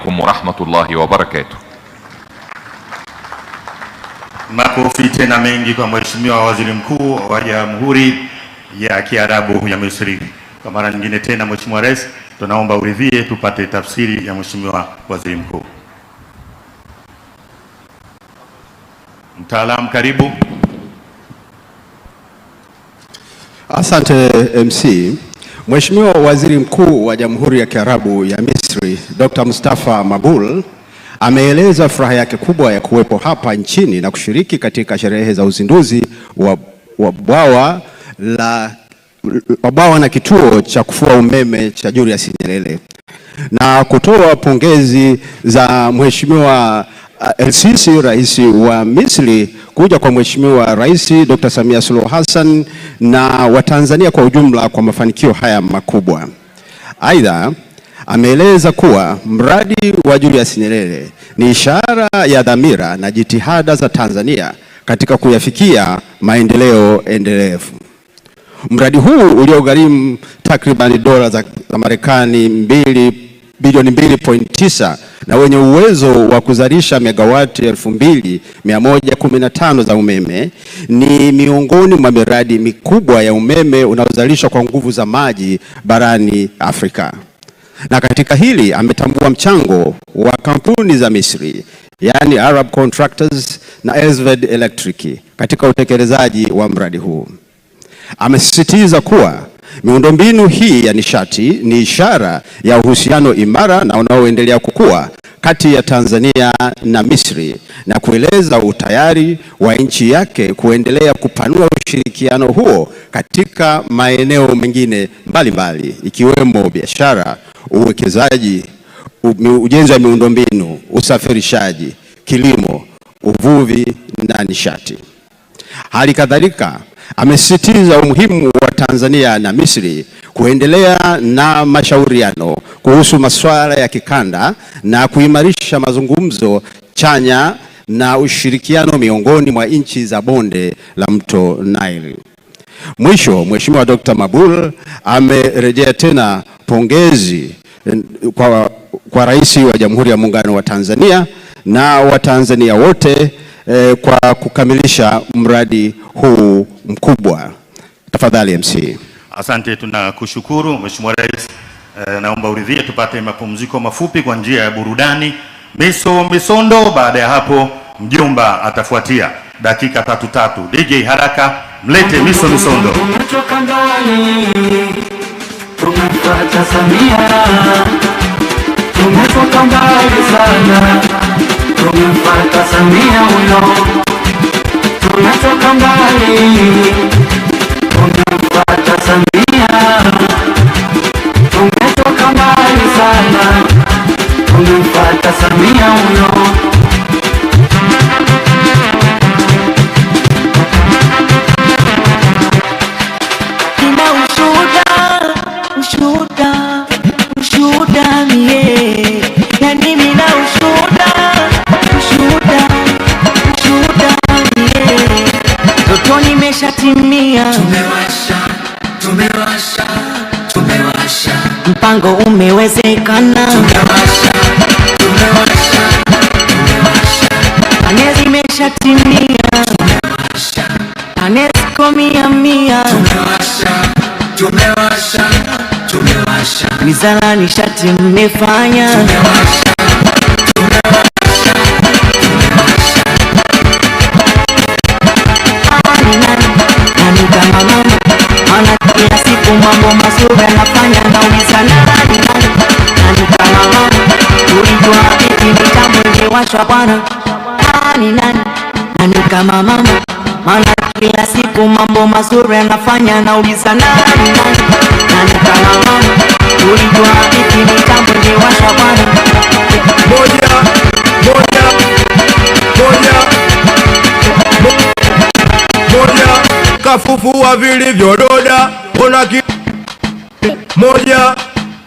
alaikum wa rahmatullahi wa barakatuh. Makofi tena mengi kwa Mheshimiwa Waziri Mkuu wa Jamhuri ya Kiarabu ya Misri. Kwa mara nyingine tena, Mheshimiwa Rais, tunaomba uridhie tupate tafsiri ya Mheshimiwa Waziri Mkuu. Mtaalamu, karibu. Asante MC. Mheshimiwa Waziri Mkuu wa Jamhuri ya Kiarabu ya Misri, Dr. Mustafa Mabul, ameeleza furaha yake kubwa ya kuwepo hapa nchini na kushiriki katika sherehe za uzinduzi wa bwawa na kituo cha kufua umeme cha Julius Nyerere na kutoa pongezi za Mheshimiwa El-Sisi, Rais wa Misri, kuja kwa Mheshimiwa Rais Dr. Samia Suluhu Hassan na Watanzania kwa ujumla kwa mafanikio haya makubwa. Aidha, ameeleza kuwa mradi wa Julius Nyerere ni ishara ya dhamira na jitihada za Tanzania katika kuyafikia maendeleo endelevu. Mradi huu uliogharimu takriban dola za Marekani bilioni 2.9 na wenye uwezo wa kuzalisha megawati 2115 za umeme ni miongoni mwa miradi mikubwa ya umeme unaozalishwa kwa nguvu za maji barani Afrika. Na katika hili ametambua mchango wa kampuni za Misri, yani Arab Contractors na Elsved Electric katika utekelezaji wa mradi huu. Amesisitiza kuwa miundombinu hii ya nishati ni ishara ya uhusiano imara na unaoendelea kukua kati ya Tanzania na Misri na kueleza utayari wa nchi yake kuendelea kupanua ushirikiano huo katika maeneo mengine mbalimbali ikiwemo biashara, uwekezaji, ujenzi wa miundombinu, usafirishaji, kilimo, uvuvi na nishati. Hali kadhalika amesisitiza umuhimu wa Tanzania na Misri kuendelea na mashauriano kuhusu masuala ya kikanda na kuimarisha mazungumzo chanya na ushirikiano miongoni mwa nchi za bonde la mto Nile. Mwisho, Mheshimiwa Dr. Mabul amerejea tena pongezi kwa Rais wa Jamhuri ya Muungano wa Tanzania na Watanzania wote kwa kukamilisha mradi huu mkubwa. Tafadhali MC. Asante, tunakushukuru Mheshimiwa Rais. Naomba uridhie tupate mapumziko mafupi kwa njia ya burudani. Misondo, baada ya hapo mjomba atafuatia dakika 3. DJ haraka mlete misondo. Tumetoka mbali, tumefuata Samia, tumetoka mbali sana, tumefuata Samia huyo. Tumetoka mbali, tumefuata Samia, tumetoka mbali sana, tumefuata Samia huyo. Ushuhuda mie, yani mimi na ushuhuda mie. Ndoto nimeshatimia, tumewasha, mpango umewezekana, anezi imeshatimia, anezi komia mia, tumewasha, wizara nishati mmefanya, nani kama mama, ana kila siku mambo mazuri anafanya, nauliza nani kama mama, ulijua vipi mitambo ingewashwa bwana, nani kama mama, ana kila siku mambo mazuri anafanya, nauliza nani kama mama, ulijua vipi mitambo ingewashwa bwana. Moja kafufua vilivyododa, ona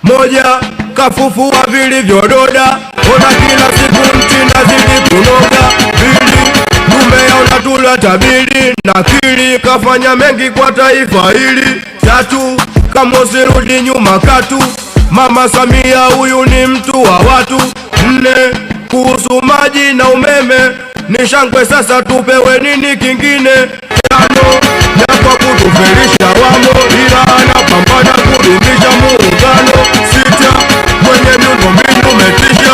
moja kafufua vilivyododa, ona kila siku nchi nazidi kunoga. Pili, tumeona tunatabiri na akili kafanya mengi kwa taifa hili. Tatu, kama usirudi nyuma katu, Mama Samia huyu ni mtu wa watu. ni shangwe, sasa tupewe nini kingine? Tano yako kutufelisha wamo, ila anapambana kudumisha muungano. Sita kwenye miundombinu umetisha,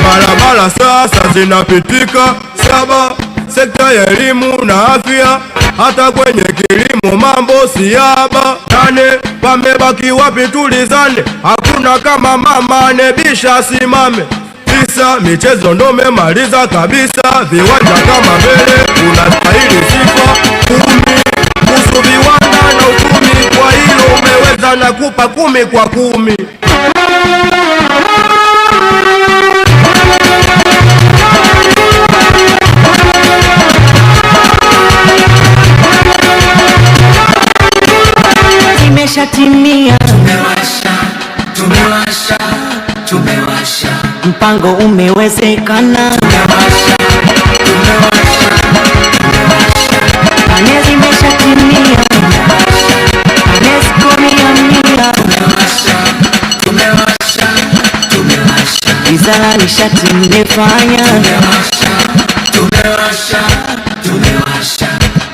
barabara sasa zinapitika. Saba sekta ya elimu na afya, hata kwenye kilimo mambo siaba. Nane pamebaki wapi tulizane, hakuna kama mama nebisha simame. Tisa michezo ndo memaliza kabisa, viwanja kama mbele unastahili sifa. Kumi kuhusu viwanda na uchumi, kwa hilo umeweza na kupa 10 kwa 10. Timia, tumewasha, mpango umewezekana, kane zimeshatimia, kane zikomiamia, wizara nishati imefanya,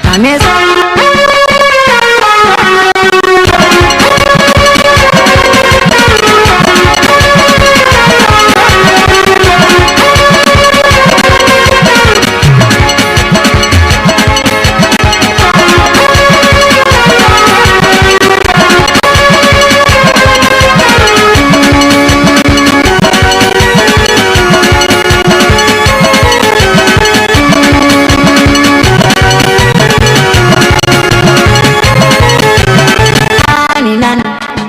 kane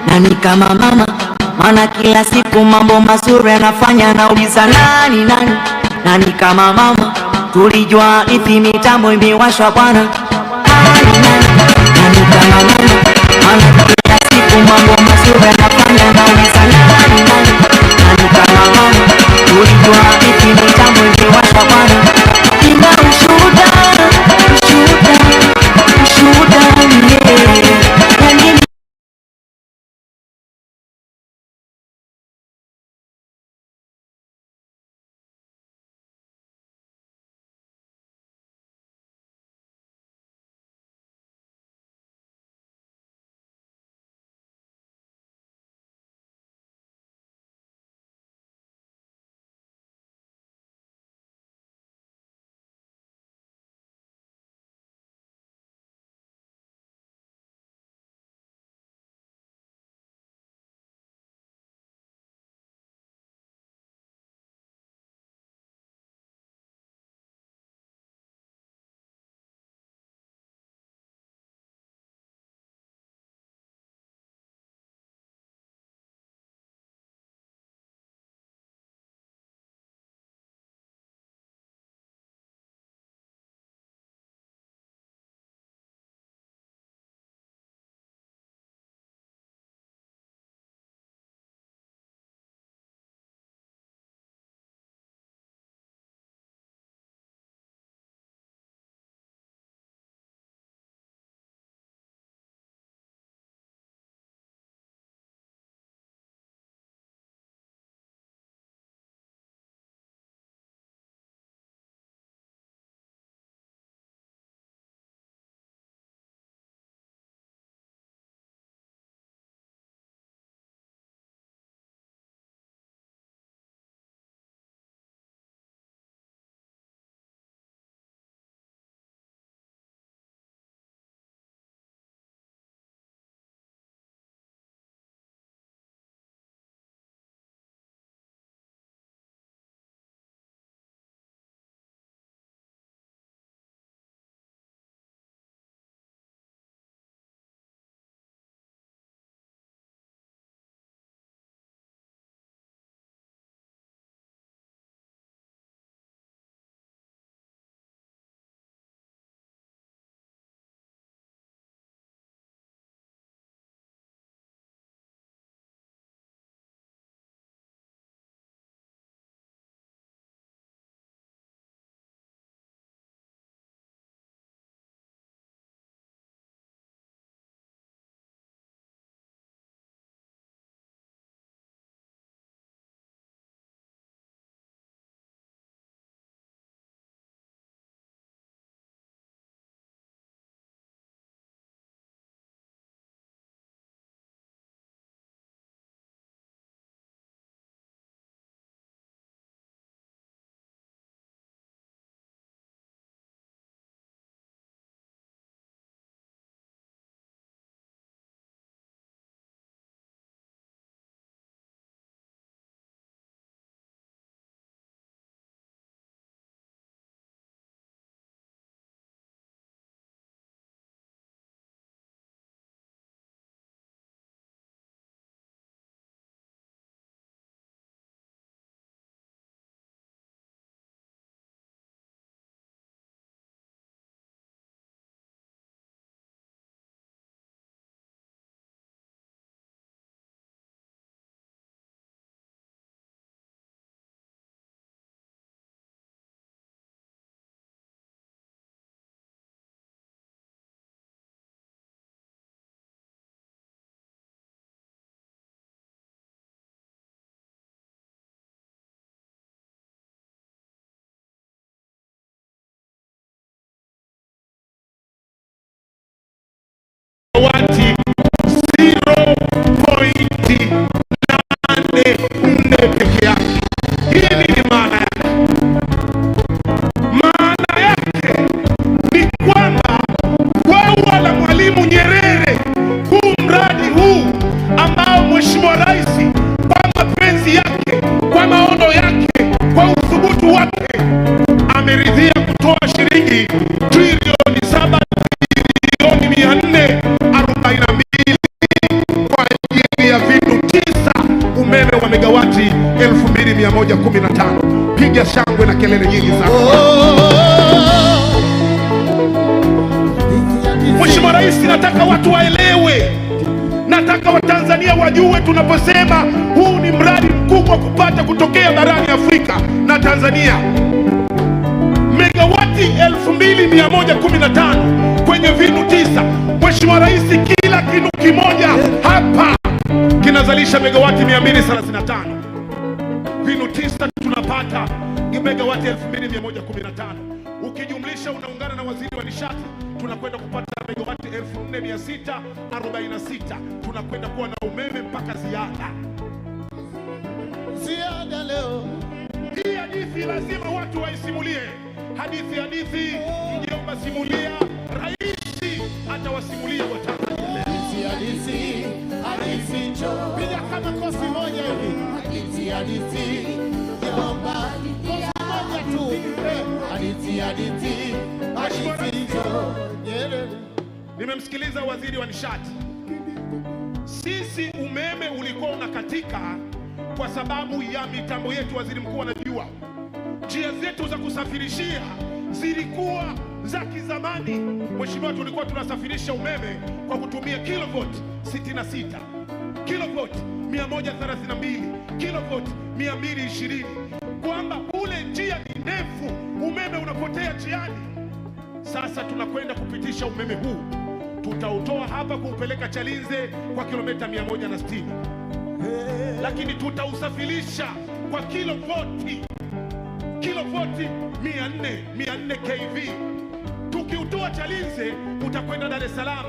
nani kama mama, mana kila siku mambo mazuri anafanya, nauliza nani kama mama, tulijua ipi mitambo imewashwa bwana. Nani kama mama, mana kila siku mambo mazuri anafanya, nauliza nani kama mama, tulijua ipi mitambo imewashwa bwana. Ina ushuhuda megawati 0.84 peke yake. Hii nini maana yake? Maana yake ni kwamba bwawa la Mwalimu Nyerere, huu mradi huu ambao Mheshimiwa Rais kwa mapenzi yake, kwa maono yake, kwa uthubutu wake ameridhia kutoa shilingi trilioni 7 bilioni 442 kwa ajili ya vinu 9, umeme wa megawati 2115. Piga shangwe na kelele nyingi sana. Mheshimiwa Rais, nataka watu waelewe, nataka Watanzania wajue, tunaposema huu ni mradi mkubwa kupata kutokea barani Afrika na Tanzania, megawati 2115 kwenye vinu 9. Mheshimiwa Rais, kila kinu kimoja hapa kinazalisha megawati 235. Vinu 9 tunapata megawati 2115. Ukijumlisha unaungana na waziri wa nishati, tunakwenda kupata megawati 4646. Tunakwenda kuwa na umeme mpaka ziada leo. Hii hadithi lazima watu waisimulie. Hadithi mjomba simulia, rais atawasimulia Watanzania. Hadithi piga kama kosi moja hivi. Hadithi mjomba moja tu. Hadithi nimemsikiliza waziri wa nishati. Sisi umeme ulikuwa unakatika kwa sababu ya mitambo yetu. Waziri mkuu anajua njia zetu za kusafirishia zilikuwa za kizamani. Mheshimiwa, tulikuwa tunasafirisha umeme kwa kutumia kilovolt 66, kilovolt 132, kilovolt 220, kwamba ule njia ni ndefu, umeme unapotea njiani. Sasa tunakwenda kupitisha umeme huu, tutautoa hapa kuupeleka Chalinze kwa kilomita 160, lakini tutausafirisha kwa kilovoti 400 kV. Tukiutoa Chalinze utakwenda Dar es Salaam,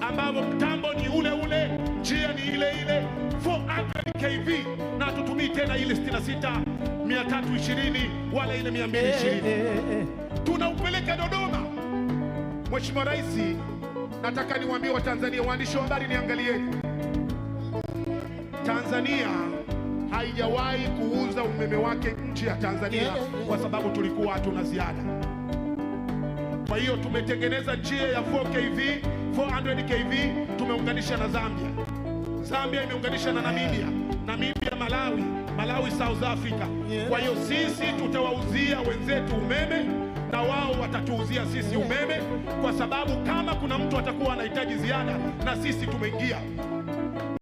ambapo mtambo ni ule ule, njia ni ile ile, 400 kV, na tutumii tena ile 66 320 wala ile 220. Tunaupeleka Dodoma. Mheshimiwa Rais, nataka niwaambie Watanzania, waandishi wa habari, niangalieni. Tanzania haijawahi kuuza umeme wake nje ya Tanzania kwa sababu tulikuwa hatuna ziada. Kwa hiyo tumetengeneza njia ya 400 kV, tumeunganisha na Zambia. Zambia imeunganisha na Namibia, Malawi South Africa. Kwa hiyo sisi tutawauzia wenzetu umeme na wao watatuuzia sisi umeme, kwa sababu kama kuna mtu atakuwa anahitaji ziada, na sisi tumeingia